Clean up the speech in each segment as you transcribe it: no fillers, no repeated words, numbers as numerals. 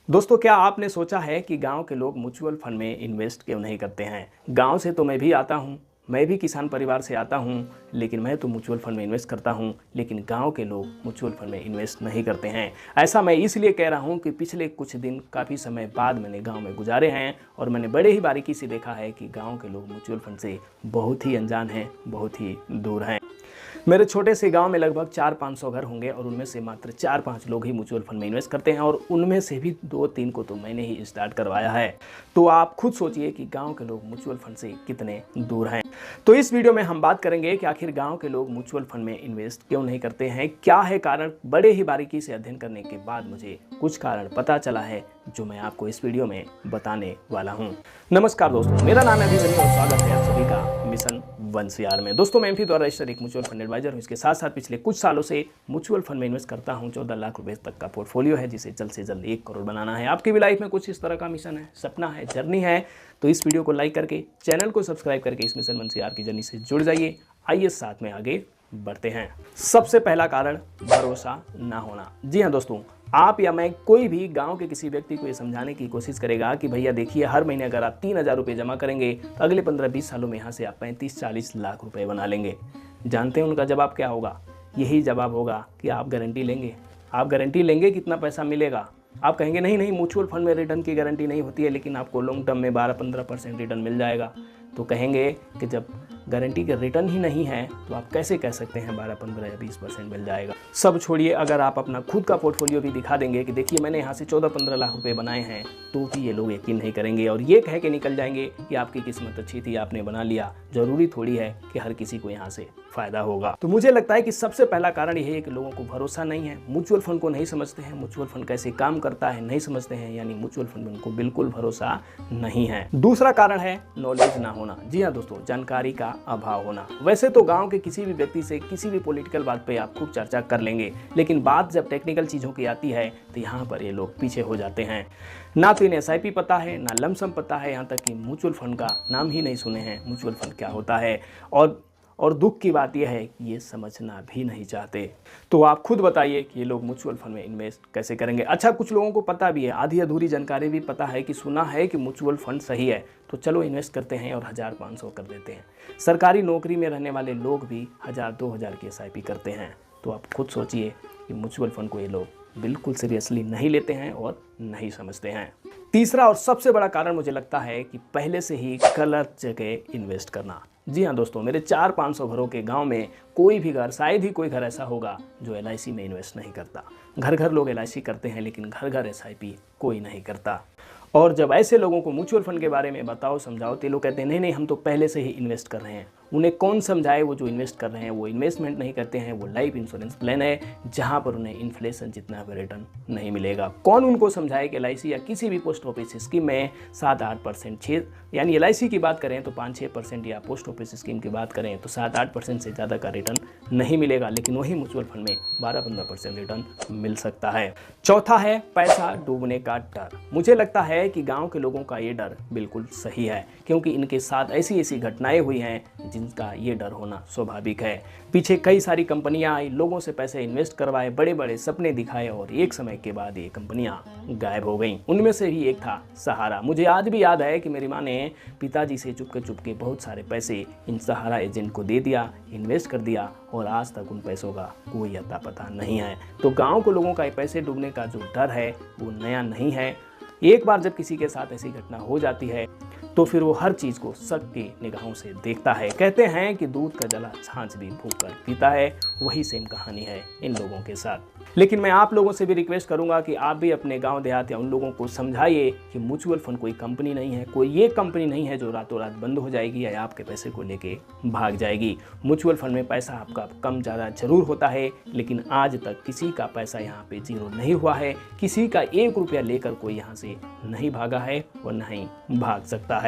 दोस्तों, क्या आपने सोचा है कि गांव के लोग म्यूचुअल फंड में इन्वेस्ट क्यों नहीं करते हैं। गांव से तो मैं भी आता हूं, मैं भी किसान परिवार से आता हूं, लेकिन मैं तो म्यूचुअल फंड में इन्वेस्ट करता हूं, लेकिन गांव के लोग म्यूचुअल फंड में इन्वेस्ट नहीं करते हैं। ऐसा मैं इसलिए कह रहा हूं कि पिछले कुछ दिन काफ़ी समय बाद मैंने गांव में गुजारे हैं और मैंने बड़े ही बारीकी से देखा है कि गाँव के लोग म्यूचुअल फंड से बहुत ही अनजान हैं, बहुत ही दूर हैं। मेरे छोटे से गांव में लगभग 400-500 घर होंगे और उनमें से मात्र 4-5 लोग ही म्यूचुअल फंड में इन्वेस्ट करते हैं और उनमें से भी 2-3 को तो मैंने ही स्टार्ट करवाया है। तो आप खुद सोचिए कि गांव के लोग म्यूचुअल फंड से कितने दूर हैं। तो इस वीडियो में हम बात करेंगे कि आखिर गांव के लोग म्यूचुअल फंड में इन्वेस्ट क्यों नहीं करते हैं, क्या है कारण। बड़े ही बारीकी से अध्ययन करने के बाद मुझे कुछ कारण पता चला है जो मैं आपको इस वीडियो में बताने वाला हूं। नमस्कार दोस्तों, मेरा नाम है अभिमन्यु और स्वागत है आप सभी का मिशन 1CR में। दोस्तों, मैं एमपी द्वारा रजिस्टर्ड एक म्यूचुअल फंड एडवाइजर हूं। इसके साथ साथ पिछले कुछ सालों से म्यूचुअल फंड में इन्वेस्ट करता हूं। 14 लाख रुपए तक का पोर्टफोलियो है जिसे जल्द से जल्द 1 करोड़ बनाना है। आपकी भी लाइफ में कुछ इस तरह का मिशन है, सपना है, जर्नी है, तो इस वीडियो को लाइक करके, चैनल को सब्सक्राइब करके इस मिशन 1CR की जर्नी से जुड़ जाइए। आइए साथ में आगे बढ़ते हैं। सबसे पहला कारण भरोसा ना होना। जी हाँ दोस्तों, आप या मैं, कोई भी गांव के किसी व्यक्ति को ये समझाने की कोशिश करेगा कि भैया देखिए, हर महीने अगर आप 3,000 रुपये जमा करेंगे तो अगले 15-20 सालों में यहाँ से आप 35-40 लाख रुपए बना लेंगे। जानते हैं उनका जवाब क्या होगा? यही जवाब होगा कि आप गारंटी लेंगे। आप गारंटी लेंगे कितना पैसा मिलेगा? आप कहेंगे नहीं नहीं, म्यूचुअल फंड में रिटर्न की गारंटी नहीं होती है, लेकिन आपको लॉन्ग टर्म में 12-15% रिटर्न मिल जाएगा। तो कहेंगे कि जब गारंटी का रिटर्न ही नहीं है तो आप कैसे कह सकते हैं 12-15 या 20% मिल जाएगा। सब छोड़िए, अगर आप अपना खुद का पोर्टफोलियो भी दिखा देंगे कि देखिए मैंने यहाँ से 14-15 लाख रुपए बनाए हैं, तो भी ये लोग यकीन नहीं करेंगे और ये कह के निकल जाएंगे कि आपकी किस्मत अच्छी थी, आपने बना लिया। जरूरी थोड़ी है कि हर किसी को यहाँ से फायदा होगा। तो मुझे लगता है कि सबसे पहला कारण यही है कि लोगों को भरोसा नहीं है। म्यूचुअल फंड को नहीं समझते हैं, म्यूचुअल फंड कैसे काम करता है नहीं समझते हैं, यानी म्यूचुअल फंड में उनको बिल्कुल भरोसा नहीं है। दूसरा कारण है नॉलेज ना होना। जी हाँ दोस्तों, जानकारी का अभाव होना। वैसे तो गांव के किसी भी व्यक्ति से किसी भी पॉलिटिकल बात पे आप खूब चर्चा कर लेंगे, लेकिन बात जब टेक्निकल चीज़ों की आती है तो यहाँ पर ये लोग पीछे हो जाते हैं। ना तो इन्हें SIP पता है, ना लमसम पता है, यहाँ तक कि म्यूचुअल फंड का नाम ही नहीं सुने हैं, म्यूचुअल फंड क्या होता है। और दुख की बात यह है कि ये समझना भी नहीं चाहते। तो आप खुद बताइए कि ये लोग म्यूचुअल फंड में इन्वेस्ट कैसे करेंगे। अच्छा, कुछ लोगों को पता भी है, आधी अधूरी जानकारी भी पता है कि सुना है कि म्यूचुअल फंड सही है, तो चलो इन्वेस्ट करते हैं और 1,000-500 कर देते हैं। सरकारी नौकरी में रहने वाले लोग भी 1,000-2,000 की SIP करते हैं। तो आप खुद सोचिए कि म्यूचुअल फंड को ये लोग बिल्कुल सीरियसली नहीं लेते हैं और नहीं समझते हैं। तीसरा और सबसे बड़ा कारण मुझे लगता है कि पहले से ही गलत जगह इन्वेस्ट करना। जी हाँ दोस्तों, मेरे 400-500 घरों के गांव में कोई भी घर, शायद ही कोई घर ऐसा होगा जो LIC में इन्वेस्ट नहीं करता। घर घर लोग LIC करते हैं, लेकिन घर घर SIP कोई नहीं करता। और जब ऐसे लोगों को म्यूचुअल फंड के बारे में बताओ, समझाओ, तो लोग कहते हैं नहीं नहीं, हम तो पहले से ही इन्वेस्ट कर रहे हैं। उन्हें कौन समझाए? वो जो इन्वेस्ट कर रहे हैं वो इन्वेस्टमेंट नहीं करते हैं, वो लाइफ इंश्योरेंस प्लान है जहां पर उन्हें इन्फ्लेशन जितना भी रिटर्न नहीं मिलेगा। कौन उनको समझाए कि LIC या किसी भी पोस्ट ऑफिस स्कीम में 7-8%, यानी LIC की बात करें तो 5-6%, या पोस्ट ऑफिस स्कीम की बात करें तो 7-8% से ज़्यादा का रिटर्न नहीं मिलेगा, लेकिन वही म्यूचुअल फंड में 12-15% रिटर्न मिल सकता है। चौथा है पैसा डूबने का डर। मुझे लगता है कि गाँव के लोगों का ये डर बिल्कुल सही है, क्योंकि इनके साथ ऐसी ऐसी घटनाएं हुई हैं जिनका ये डर होना स्वाभाविक है। पीछे कई सारी कंपनियां आई, लोगों से पैसे इन्वेस्ट करवाए, बड़े बड़े सपने दिखाए और एक समय के बाद ये कंपनियां गायब हो गईं। उनमें से ही एक था सहारा। मुझे आज भी याद है कि मेरी माँ ने पिताजी से चुपके बहुत सारे पैसे इन सहारा एजेंट को दे दिया, इन्वेस्ट कर दिया, और आज तक उन पैसों का कोई अता पता नहीं है। तो गाँव के लोगों का पैसे डूबने का जो डर है वो नया नहीं है। एक बार जब किसी के साथ ऐसी घटना हो जाती है तो फिर वो हर चीज़ को शक की निगाहों से देखता है। कहते हैं कि दूध का जला छाछ भी फूंक कर पीता है, वही सेम कहानी है इन लोगों के साथ। लेकिन मैं आप लोगों से भी रिक्वेस्ट करूंगा कि आप भी अपने गांव देहात या उन लोगों को समझाइए कि म्यूचुअल फंड कोई कंपनी नहीं है, कोई ये कंपनी नहीं है जो रातों रात बंद हो जाएगी या आपके पैसे को लेके भाग जाएगी। म्यूचुअल फंड में पैसा आपका कम ज़्यादा जरूर होता है, लेकिन आज तक किसी का पैसा यहाँ पे जीरो नहीं हुआ है, किसी का 1 रुपया लेकर कोई यहाँ से नहीं भागा है और नहीं भाग सकता है।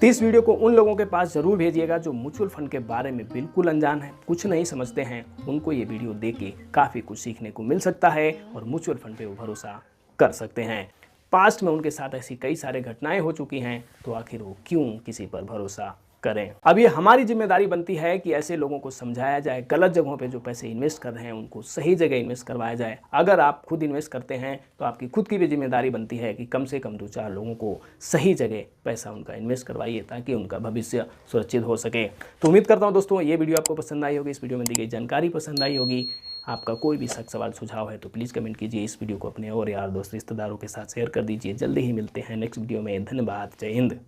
तो इस वीडियो को उन लोगों के पास जरूर भेजिएगा जो म्यूचुअल फंड के बारे में बिल्कुल अनजान है, कुछ नहीं समझते हैं। उनको ये वीडियो देख के काफ़ी कुछ सीखने को मिल सकता है और म्यूचुअल फंड पे वो भरोसा कर सकते हैं। पास्ट में उनके साथ ऐसी कई सारे घटनाएं हो चुकी हैं, तो आखिर वो क्यों किसी पर भरोसा करें। अब ये हमारी जिम्मेदारी बनती है कि ऐसे लोगों को समझाया जाए, गलत जगहों पे जो पैसे इन्वेस्ट कर रहे हैं उनको सही जगह इन्वेस्ट करवाया जाए। अगर आप खुद इन्वेस्ट करते हैं तो आपकी खुद की भी जिम्मेदारी बनती है कि कम से कम 2-4 लोगों को सही जगह पैसा उनका इन्वेस्ट करवाइए ताकि उनका भविष्य सुरक्षित हो सके। तो उम्मीद करता हूँ दोस्तों ये वीडियो आपको पसंद आई होगी, इस वीडियो में दी गई जानकारी पसंद आई होगी। आपका कोई भी शक, सवाल, सुझाव है तो प्लीज़ कमेंट कीजिए। इस वीडियो को अपने और यार दोस्त, रिश्तेदारों के साथ शेयर कर दीजिए। जल्दी ही मिलते हैं नेक्स्ट वीडियो में। धन्यवाद। जय हिंद।